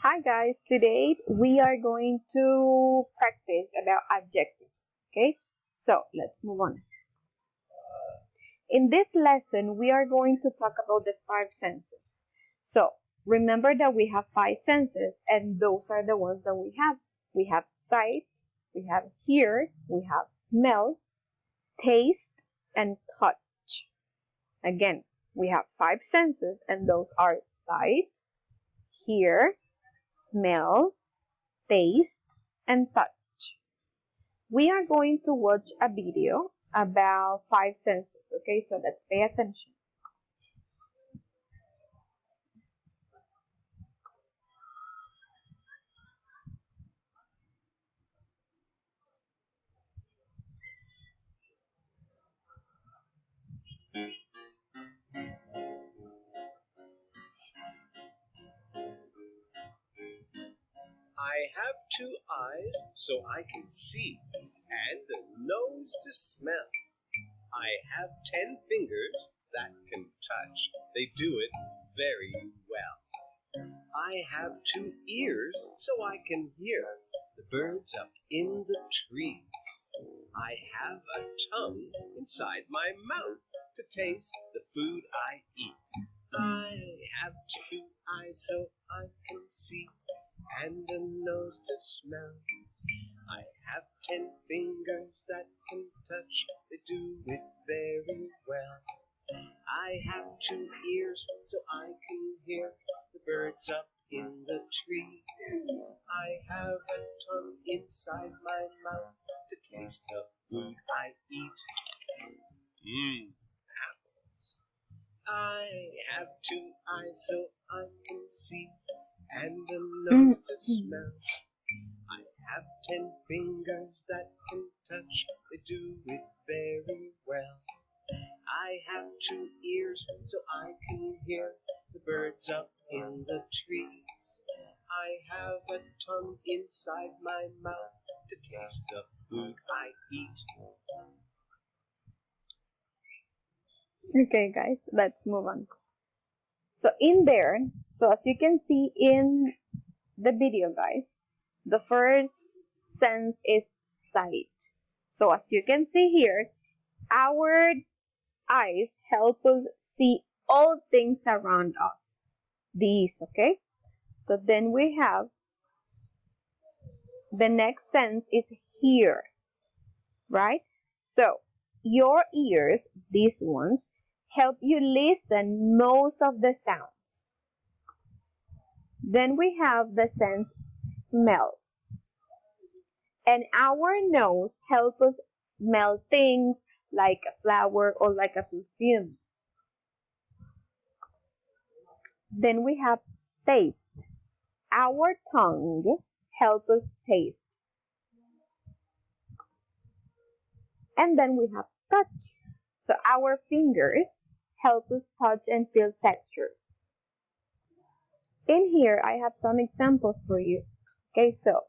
Hi guys, today we are going to practice about adjectives. Okay, so let's move on. In this lesson, we are going to talk about the five senses. So remember that we have five senses, and those are the ones that we have. We have sight, we have hear, we have smell, taste, and touch. Again, we have five senses, and those are sight, hear, smell, taste, and touch. We are going to watch a video about five senses, okay? So let's pay attention. I have two eyes so I can see, and a nose to smell. I have 10 fingers that can touch, they do it very well. I have 2 ears so I can hear the birds up in the trees. I have a tongue inside my mouth to taste the food I eat. I have 2 eyes so I can see, and a nose to smell. I have 10 fingers that can touch, they do it very well. I have 2 ears so I can hear the birds up in the tree. I have a tongue inside my mouth to taste the food I eat. Apples. I have 2 eyes so I can see, and a nose to smell. I have 10 fingers that can touch, they do it very well. I have 2 ears so I can hear the birds up in the trees. I have a tongue inside my mouth to taste the food I eat. Okay guys, let's move on. So as you can see in the video guys, the first sense is sight. So as you can see here, our eyes help us see all things around us. These, okay? So then we have the next sense is hear, right? So your ears, these ones, help you listen most of the sounds. Then we have the sense smell. And our nose helps us smell things like a flower or like a perfume. Then we have taste. Our tongue helps us taste. And then we have touch. So our fingers help us touch and feel textures. In here, I have some examples for you. Okay, so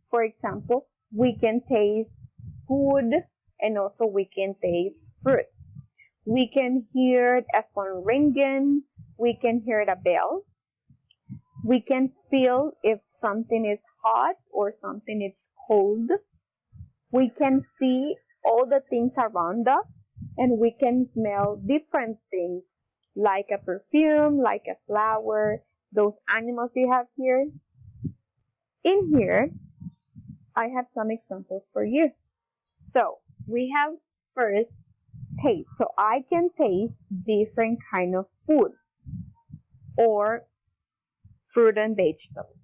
for example, we can taste food and also we can taste fruits. We can hear a phone ringing. We can hear the bell. We can feel if something is hot or something is cold. We can see all the things around us, and we can smell different things like a perfume, like a flower, those animals you have here. In here, I have some examples for you. So we have first taste. So I can taste different kind of food or fruit and vegetables.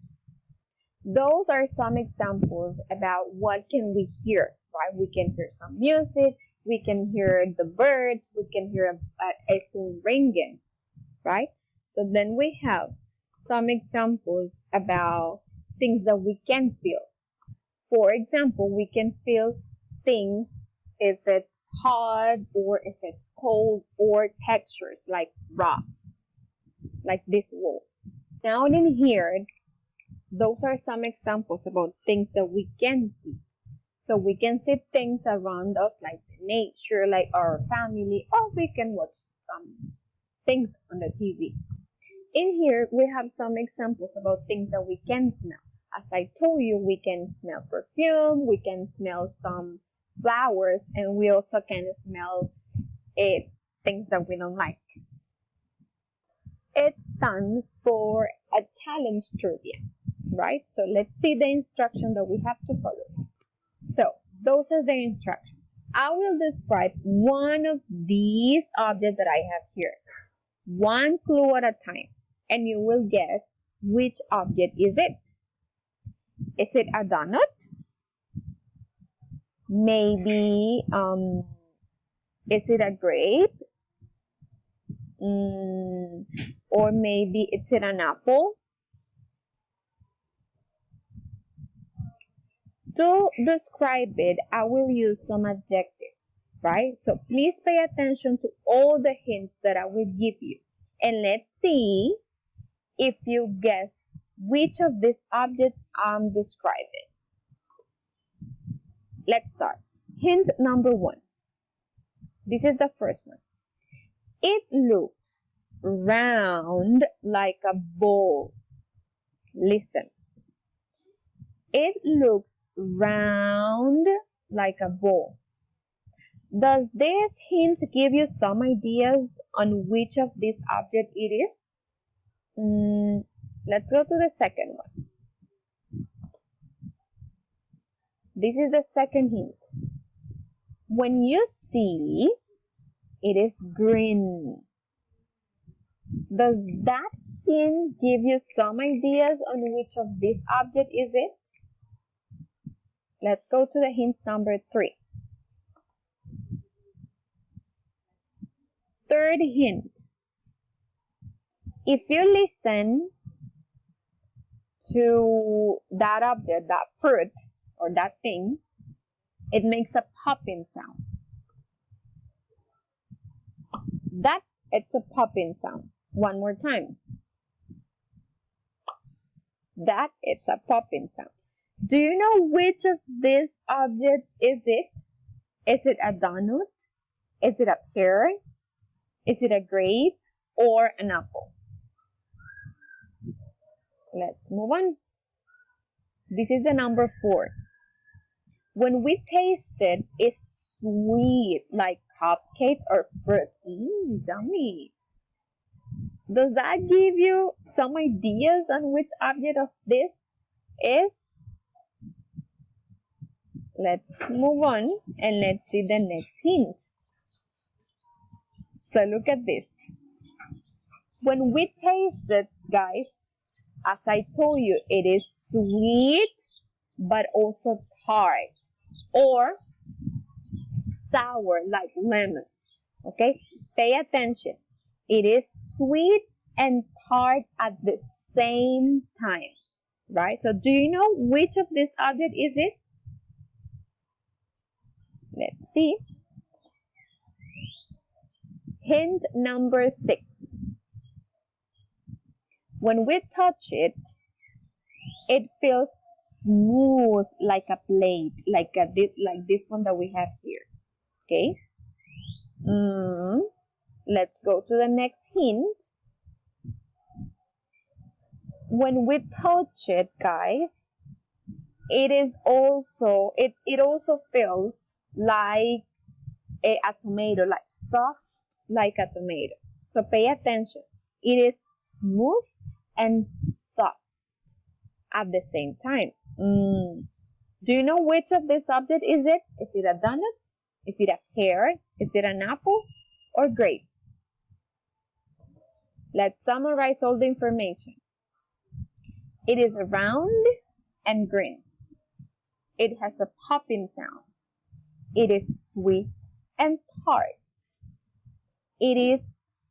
Those are some examples about what can we hear, right? We can hear some music, we can hear the birds, we can hear a phone ringing, right? So then we have some examples about things that we can feel. For example, we can feel things if it's hot or if it's cold, or textures like rock, like this wall. Now in here, those are some examples about things that we can see. So we can see things around us like nature, like our family, or we can watch some things on the TV. In here, we have some examples about things that we can smell. As I told you, we can smell perfume, we can smell some flowers, and we also can smell things that we don't like. It's time for a challenge trivia, right? So let's see the instruction that we have to follow. So those are the instructions. I will describe one of these objects that I have here. One clue at a time, and you will guess which object is it. Is it a donut? Maybe, is it a grape? Or maybe is it an apple? To describe it, I will use some adjectives, right? So please pay attention to all the hints that I will give you. And let's see if you guess which of these objects I'm describing. Let's start. Hint number 1. This is the first one. It looks round like a ball. Listen. It looks round like a ball. Does this hint give you some ideas on which of these objects it is? Let's go to the second one. This is the second hint. When you see, it is green. Does that hint give you some ideas on which of this object is it? Let's go to the hint number 3. Third hint. If you listen to that object, that fruit, or that thing, it makes a popping sound. It's a popping sound. One more time. It's a popping sound. Do you know which of these objects is it? Is it a donut? Is it a pear? Is it a grape or an apple? Let's move on. This is the number 4. When we taste it, it's sweet, like cupcakes or fruit. Yummy. Does that give you some ideas on which object of this is? Let's move on and let's see the next hint. So look at this. When we taste it, guys, as I told you, it is sweet but also tart or sour like lemons. Okay, pay attention. It is sweet and tart at the same time, right? So do you know which of this object is it? Let's see. Hint number 6. When we touch it, it feels smooth like a plate, like this one that we have here. Okay. Let's go to the next hint. When we touch it, guys, it also feels like a tomato, like soft like a tomato. So pay attention. It is smooth and soft at the same time. Do you know which of this object is it? Is it a donut? Is it a pear? Is it an apple or grapes? Let's summarize all the information. It is round and green. It has a popping sound. It is sweet and tart. It is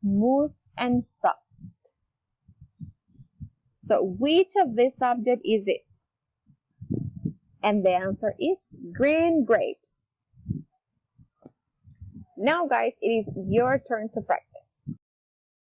smooth and soft. So which of this object is it? And the answer is green grapes. Now guys, it is your turn to practice.